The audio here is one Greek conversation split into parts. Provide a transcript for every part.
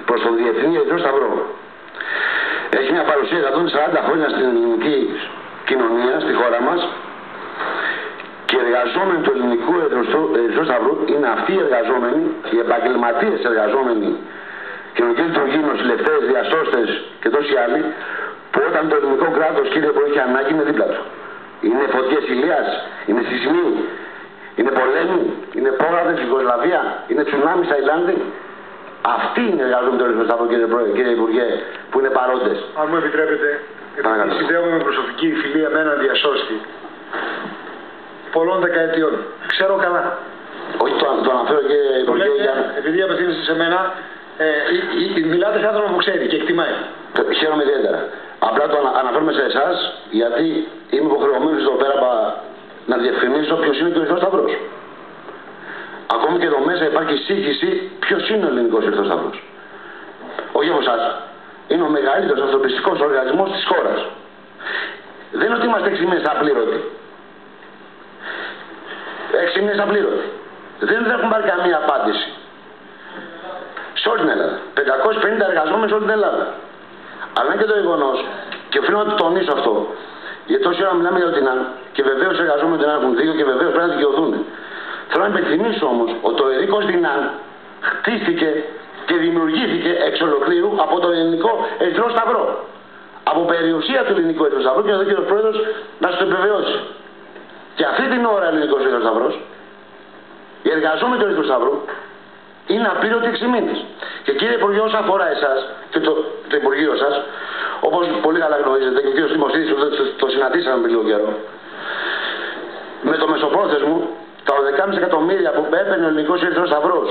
προς τον Διεθνή Ερυθρό Σταυρό. Έχει μια παρουσία 140 χρόνια στην ελληνική κοινωνία, στη χώρα μας, και οι εργαζόμενοι του ελληνικού Ερυθρού Σταυρού είναι αυτοί οι εργαζόμενοι, οι επαγγελματίες εργαζόμενοι, κοινωνικοί λειτουργοί, νοσηλευτές, διασώστες και τόσοι άλλοι, που όταν το ελληνικό κράτος, κύριε, που έχει ανάγκη, είναι δίπλα του. Είναι φωτιές ηλίας, είναι σεισμοί, είναι πολέμοι, είναι πόγαδες στην Ιουγκοσλαβία, είναι τσουνάμι στα Ιλάνδη. Αυτοί είναι οι εργαζόμενοι του Ερυθρού Σταυρού, κύριε Υπουργέ, που είναι παρόντες. Αν μου επιτρέπετε, επειδή συνδέομαι με προσωπική φιλία με έναν διασώστη πολλών δεκαετιών. Ξέρω καλά. Όχι, το αναφέρω, κύριε Υπουργέ. Επειδή απευθύνεστε σε μένα, μιλάτε σε άνθρωπο που ξέρει και εκτιμάει. Χαίρομαι ιδιαίτερα. Απλά το αναφέρομαι σε εσάς, γιατί είμαι υποχρεωμένος εδώ πέρα να διευκρινίσω ποιος είναι και ο Ερυθρός Σταυρός. Ακόμη και εδώ μέσα υπάρχει σύγχυση ποιος είναι ο ελληνικός Ερυθρός Σταυρός. Όχι από εσάς. Είναι ο μεγαλύτερος ανθρωπιστικός οργανισμός της χώρας. Δεν είναι ότι είμαστε 6 μήνες απλήρωτοι. 6 μήνες απλήρωτοι. Δεν έχουν πάρει καμία απάντηση. Σε όλη την Ελλάδα. 550 εργαζόμενοι σε όλη την Ελλάδα. Αλλά είναι και το γεγονός, και οφείλω να το τονίσω αυτό, γιατί τόση ώρα μιλάμε για την ΑΝ, και βεβαίως οι εργαζόμενοι την ΑΝ έχουν δίκιο και βεβαίως πρέπει να δικαιωθούν. Θέλω να υπενθυμίσω όμως ότι το Ερίκος στην ΑΝ χτίστηκε και δημιουργήθηκε εξ ολοκλήρου από τον ελληνικό Ερυθρό Σταυρό. Από περιουσία του ελληνικού Ερυθρού Σταυρού, και εδώ ο κύριος Πρόεδρος να σας το επιβεβαιώσει. Και αυτή την ώρα ο ελληνικός Ερυθρός Σταυρός, οι εργαζόμενοι του Ερυθρού Σταυρού, είναι απλήρωτοι 6 μήνες. Και κύριε Υπουργέ, όσον αφορά εσάς και το Υπουργείο σας, όπως πολύ καλά γνωρίζετε, και ο κύριος Δημοσίδης το συναντήσαμε πριν λίγο καιρό, με το μεσοπρόθεσμο, τα 12,5 εκατομμύρια που έπαιρνε ο ελληνικός Ερυθρός Σταυρός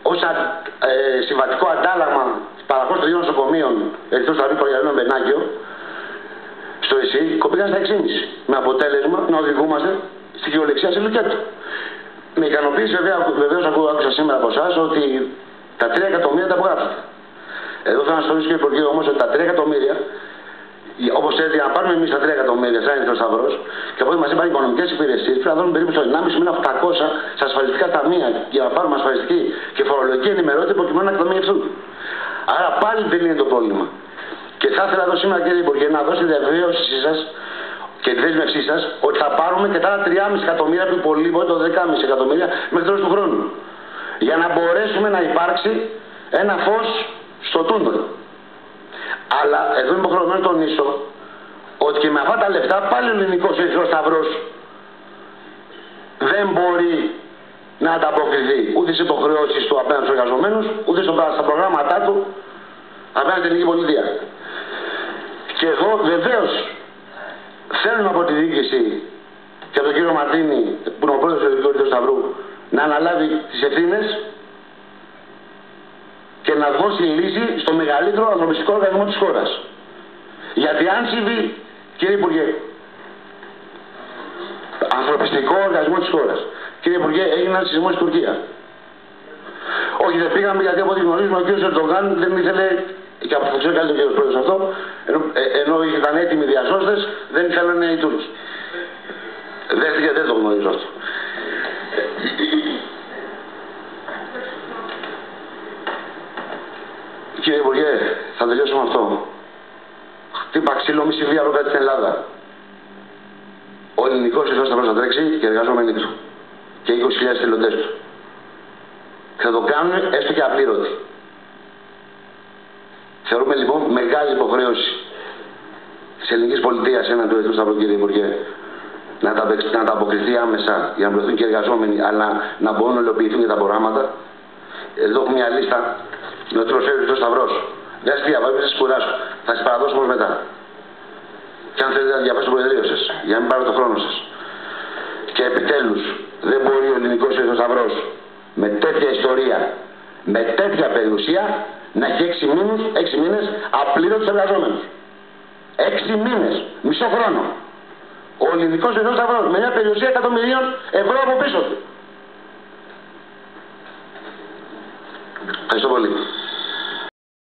ως συμβατικό αντάλλαγμα παραχώρηση των δύο νοσοκομείων Ερυθρό Σταυρού Κοριαλίνο Μπενάκιο, στο ΕΣΥ, κοπήκαν στα 6,5. Με αποτέλεσμα να οδηγούμαστε στη κυριολεξία σε λουκέτο. Με ικανοποίηση βεβαίως άκουσα σήμερα από εσάς ότι τα 3 εκατομμύρια τα απογράψατε. Εδώ θα σας τονίσω, κύριε Υπουργέ, όμως ότι τα 3 εκατομμύρια, όπως θέλετε, να πάρουμε εμείς τα 3 εκατομμύρια σαν Ερυθρός Σταυρός, και από ό,τι μας είπαν οικονομικές υπηρεσίες, πρέπει να δώσουμε περίπου στο 1,5 με 800 σε ασφαλιστικά ταμεία για να πάρουμε ασφαλιστική και φορολογική ενημερότητα προκειμένου να εκταμιευτούν. Άρα πάλι δεν είναι το πρόβλημα. Και θα ήθελα εδώ σήμερα, κύριε Υπουργέ, να δώσετε διαβεβαίωσή σας και τη δέσμευσή σας ότι θα πάρουμε και τα 3,5 εκατομμύρια που υπολείπονται, το 10,5 εκατομμύρια μέχρι τέλος του χρόνου. Για να μπορέσουμε να υπάρξει ένα φως στο τούνελ. Αλλά εδώ είμαι υποχρεωμένο να τονίσω ότι και με αυτά τα λεφτά πάλι ο ελληνικός Ερυθρός Σταυρός δεν μπορεί να ανταποκριθεί ούτε στις υποχρεώσεις του απέναντι στους εργαζομένους, ούτε στα προγράμματά του απέναντι στην ελληνική πολιτεία. Και εδώ βεβαίως θέλουμε από τη διοίκηση και από τον κύριο Μαρτίνη, που είναι ο πρόεδρος του Ελληνικού Ερυθρού Σταυρού, να αναλάβει τις ευθύνες και να δώσει λύση στο μεγαλύτερο ανθρωπιστικό οργανισμό της χώρας. Γιατί αν συμβεί, κύριε Υπουργέ, ανθρωπιστικό οργανισμό της χώρας, κύριε Υπουργέ, έγινε ένα σεισμό στην Τουρκία. Όχι, δεν πήγαμε γιατί από ό,τι γνωρίζουμε ο κύριος Ερντογάν δεν ήθελε, και από το ξέρει καλύτερο ο κύριος Πρόεδρος αυτό, ενώ ήταν έτοιμοι διασώστες, δεν ήθελαν οι Τούρκοι. Δέχτηκε, δεν το γνωρίζω αυτό. Κύριε Υπουργέ, θα τελειώσω με αυτό. Χτύπα ξύλο, μη συμβεί άλλο κάτι στην Ελλάδα. Ο ελληνικός Ερυθρός Σταυρός θα τρέξει και οι εργαζόμενοι του. Και 20.000 θελοντές του. Και θα το κάνουν έστω και απλήρωτοι. Θεωρούμε λοιπόν μεγάλη υποχρέωση της ελληνικής πολιτείας έναν του Ερυθρού Σταυρού, κύριε Υπουργέ, να ανταποκριθεί άμεσα για να βρεθούν και οι εργαζόμενοι, αλλά να μπορούν να υλοποιηθούν και τα προγράμματα. Εδώ έχω μια λίστα με το προσφέρει ο Ερυθρός Σταυρός. Δεν σας διαβάζω, δεν σας κουράσω. Θα σας παραδώσω όμως μετά. Και αν θέλετε να διαβάσετε το Προεδρείο σας, για να μην πάρω το χρόνο σας. Και επιτέλους, δεν μπορεί ο ελληνικός Ερυθρός Σταυρός με τέτοια ιστορία, με τέτοια περιουσία, να έχει 6 μήνες απλήρωτους εργαζόμενους. 6 μήνες, μισό χρόνο. Ο ελληνικός Ερυθρός Σταυρός με μια περιουσία εκατομμυρίων ευρώ από πίσω του. Ευχαριστώ πολύ.